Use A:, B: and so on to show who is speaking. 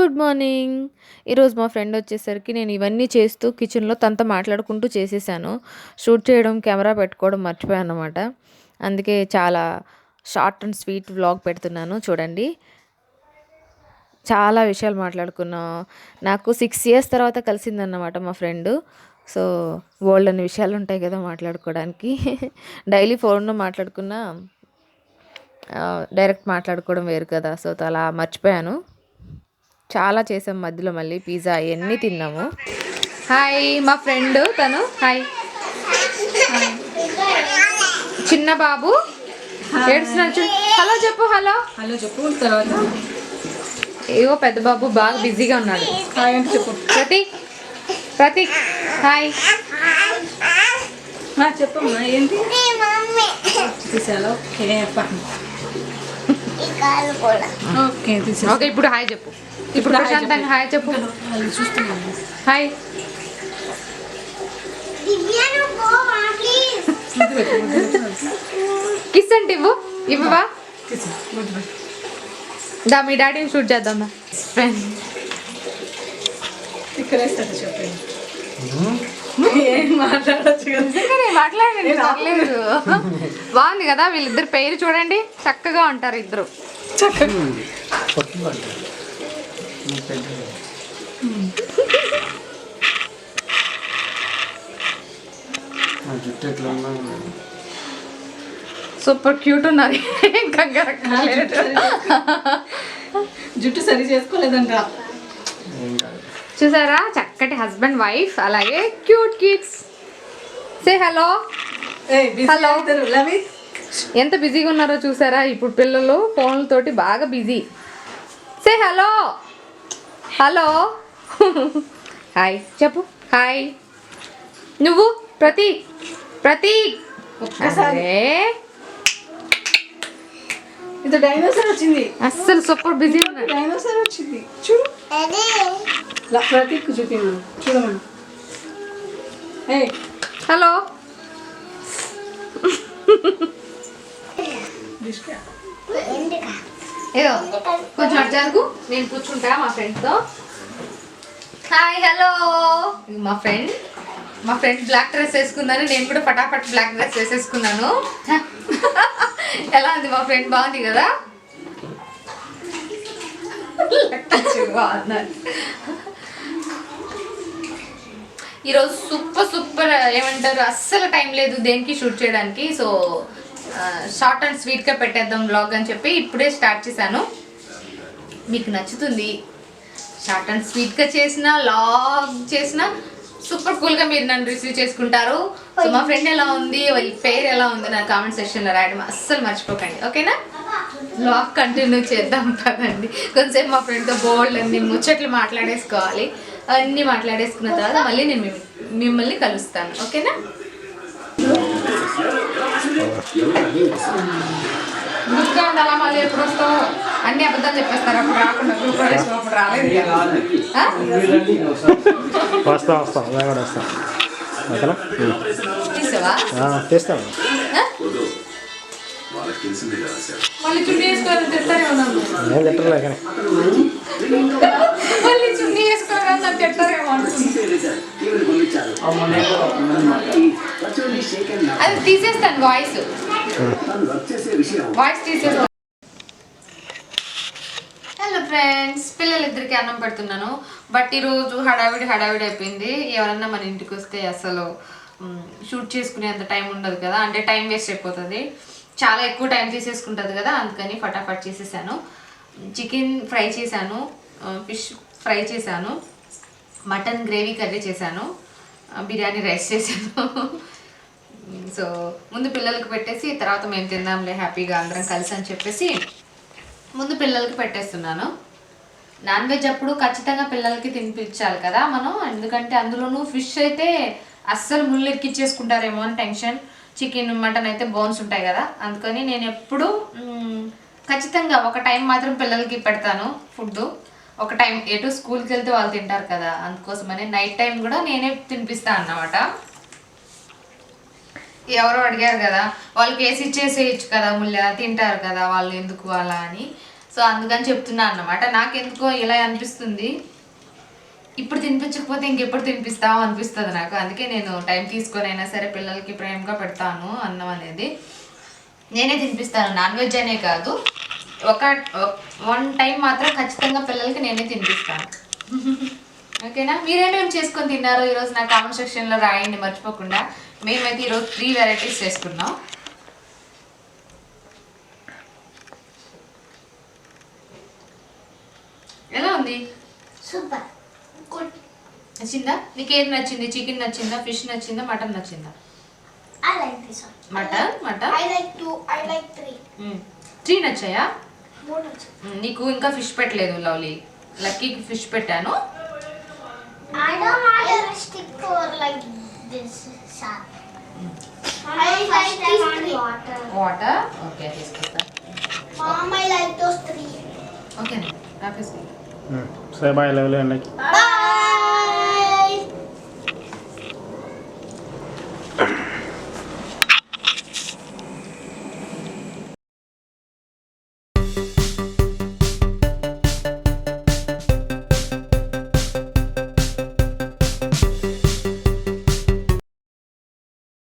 A: Good morning. ఈరోజు మా friend వచ్చేసరికి నేను ఇవన్నీ చేస్తూ కిచెన్లో తనతో మాట్లాడుకుంటూ చేసేసాను. షూట్ చేయడం, కెమెరా పెట్టుకోవడం మర్చిపోయాను అనమాట. అందుకే చాలా షార్ట్ అండ్ స్వీట్ వ్లాగ్ పెడుతున్నాను చూడండి. చాలా విషయాలు మాట్లాడుకున్నాం. నాకు 6 years తర్వాత కలిసిందన్నమాట మా ఫ్రెండు. సో బోల్డన్ని విషయాలు ఉంటాయి కదా మాట్లాడుకోవడానికి. డైలీ ఫోన్లో మాట్లాడుకున్నా డైరెక్ట్ మాట్లాడుకోవడం వేరు కదా. సో అలా మర్చిపోయాను. చాలా చేసాం మధ్యలో, మళ్ళీ పిజ్జా ఇవన్నీ తిన్నాము. హాయ్ మా ఫ్రెండ్ తను. హాయ్. చిన్న బాబు ఏడుస్తున్నాడు. హలో చెప్పు. హలో
B: హలో చెప్పు. తర్వాత
A: ఏవో పెద్ద బాబు బాగా బిజీగా ఉన్నాడు.
B: హాయ్ అంటే చెప్పు.
A: ప్రతీక్ హాయ్.
B: చెప్పమ్మా ఏంటి తీసాలో. ఓకే తీసా.
A: ఓకే ఇప్పుడు హాయ్ చెప్పు. ఇప్పుడు ప్రశాంతంగా హాయ్ చెప్పు.
B: చూస్తున్నాను.
A: హాయ్. కిస్ అంటే ఇవ్వు. ఇవ్వవా? దా మీ డాడీని షూట్ చేద్దామా.
B: ఇక్కడ వేస్తాడు చెప్పండి. ఏం మాట్లాడచ్చు కదా.
A: మాట్లాడండి పర్లేదు. బాగుంది కదా. వీళ్ళిద్దరు పేరు చూడండి, చక్కగా ఉంటారు ఇద్దరు.
B: చక్కగా
A: సూపర్ క్యూట్ ఉన్నారు.
B: జుట్టు సరి చేసుకోలేదంట.
A: చూసారా, చక్కటి హస్బెండ్ వైఫ్, అలాగే క్యూట్ కిడ్స్. సే హలో. హలో. ఎంత బిజీగా ఉన్నారో చూసారా. ఇప్పుడు పిల్లలు ఫోన్లతోటి బాగా బిజీ. సే హలో. హలో. హాయ్ చెప్పు. హాయ్. నువ్వు ప్రతీక్. ప్రతీక్
B: ఒక్కసారి ఇది డైనోసార్ వచ్చింది.
A: అస్సలు సూపర్ బిజీ ఉన్నాడు.
B: డైనోసార్ వచ్చింది చూడు. ప్రతీక్ చూపించు చూడమను.
A: హలో. ఏదో కొంచెం అడ్జాకు నేను కూర్చుంటా మా ఫ్రెండ్తో. Hi hello. మా ఫ్రెండ్ బ్లాక్ డ్రెస్ వేసుకుందని నేను కూడా ఫటాఫట్ బ్లాక్ డ్రెస్ వేసేసుకున్నాను. ఎలా ఉంది మా ఫ్రెండ్? బాగుంది కదా. ఈరోజు సూపర్ ఏమంటారు, అస్సలు టైం లేదు దేనికి షూట్ చేయడానికి. సో షార్ట్ అండ్ స్వీట్గా పెట్టేద్దాం వ్లాగ్ అని చెప్పి ఇప్పుడే స్టార్ట్ చేశాను. మీకు నచ్చుతుంది. షార్ట్ అండ్ స్వీట్గా చేసిన లాగ్ చేసిన సూపర్ కూల్గా మీరు నన్ను రిసీవ్ చేసుకుంటారు. సో మా ఫ్రెండ్ ఎలా ఉంది, వాళ్ళ పేరు ఎలా ఉంది నా కామెంట్ సెక్షన్లో రాయడం అస్సలు మర్చిపోకండి. ఓకేనా? వ్లాగ్ కంటిన్యూ చేద్దాం పదండి. కొంచెంసేపు మా ఫ్రెండ్తో బోల్డ్ అన్ని ముచ్చట్లు మాట్లాడేసుకోవాలి. అన్నీ మాట్లాడేసుకున్న తర్వాత మళ్ళీ నేను మిమ్మల్ని కలుస్తాను. ఓకేనా? గుర్తుగా ఉండాలా. మళ్ళీ ఎప్పుడు వస్తావు? అన్ని అబద్ధాలు చెప్పేస్తారు. అప్పుడు రాకుండా అప్పుడు రాలేదు.
C: వస్తాం మేము కూడా వస్తాం. ఓకేనా? చేస్తాము.
A: మళ్ళీ చున్నీ వేసుకోవాలని తిడతారేమో నన్ను.
C: నేను తిట్టలే కానీ
A: మళ్ళీ చున్నీ వేసుకోవాలని నన్ను తిడతారేమో అది తీసేస్తాను. వాయిస్ తీసేస్తాను. హలో ఫ్రెండ్స్, పిల్లలిద్దరికి అన్నం పెడుతున్నాను. బట్ ఈరోజు హడావిడి అయిపోయింది. ఎవరన్నా మన ఇంటికి వస్తే అసలు షూట్ చేసుకునే అంత టైం ఉండదు కదా. అంటే టైం వేస్ట్ అయిపోతుంది, చాలా ఎక్కువ టైం తీసేసుకుంటుంది కదా. అందుకని ఫటాఫట్ చేసేసాను. చికెన్ ఫ్రై చేశాను, ఫిష్ ఫ్రై చేశాను, మటన్ గ్రేవీ కర్రీ చేశాను, బిర్యానీ రైస్ చేశాను. సో ముందు పిల్లలకి పెట్టేసి తర్వాత మేము తిందాంలే హ్యాపీగా అందరం కలిసి అని చెప్పేసి ముందు పిల్లలకి పెట్టేస్తున్నాను. నాన్ వెజ్ అప్పుడు ఖచ్చితంగా పిల్లలకి తినిపించాలి కదా మనం. ఎందుకంటే అందులోనూ ఫిష్ అయితే అస్సలు ముళ్ళు ఎక్కిచ్చేసుకుంటారేమో అని టెన్షన్. చికెన్ మటన్ అయితే బోన్స్ ఉంటాయి కదా. అందుకని నేను ఎప్పుడు ఖచ్చితంగా ఒక టైం మాత్రం పిల్లలకి పెడతాను ఫుడ్. ఒక టైం ఎటు స్కూల్కి వెళ్తే వాళ్ళు తింటారు కదా, అందుకోసమని నైట్ టైం కూడా నేనే తినిపిస్తాను అన్నమాట. ఎవరో అడిగారు కదా, వాళ్ళకి వేసి ఇచ్చేసేయచ్చు కదా, ముళ్ళ తింటారు కదా వాళ్ళు ఎందుకు అలా అని. సో అందుకని చెప్తున్నా అన్నమాట. నాకెందుకో ఇలా అనిపిస్తుంది, ఇప్పుడు తినిపించకపోతే ఇంకెప్పుడు తినిపిస్తావు అనిపిస్తుంది నాకు. అందుకే నేను టైం తీసుకొని అయినా సరే పిల్లలకి ప్రేమగా పెడతాను అన్నం అనేది. నేనే తినిపిస్తాను, నాన్ వెజ్ అనే కాదు, వన్ టైం మాత్రం ఖచ్చితంగా పిల్లలకి నేనే తినిపిస్తాను. ఓకేనా? మీరేమేమి చేసుకొని తిన్నారో ఈరోజు నా కామెంట్ సెక్షన్లో రాయండి మర్చిపోకుండా. మేమైతే ఈరోజు 3 వెరైటీస్ చేసుకున్నాం. ఎలా ఉంది?
D: Super good.
A: నచ్చిందా? నీకు ఏది నచ్చింది? చికెన్ నచ్చిందా, ఫిష్ నచ్చిందా, మటన్ నచ్చిందా?
D: I like this one.
A: Mutton
D: I like 2. I like 3.
A: 3 నచ్చాయా?
D: 3 also.
A: నీకు ఇంకా ఫిష్ పెట్టలేదు లవ్లీ. లక్కీకి ఫిష్ పెట్టాను.
D: I don't want to stick or like this sharp. I like these 3.
A: Water okay తీసుకొస్తా.
D: Mom, I like those 3.
A: Okay ఆపేసి.
C: సరే bye level అండి.
D: Bye.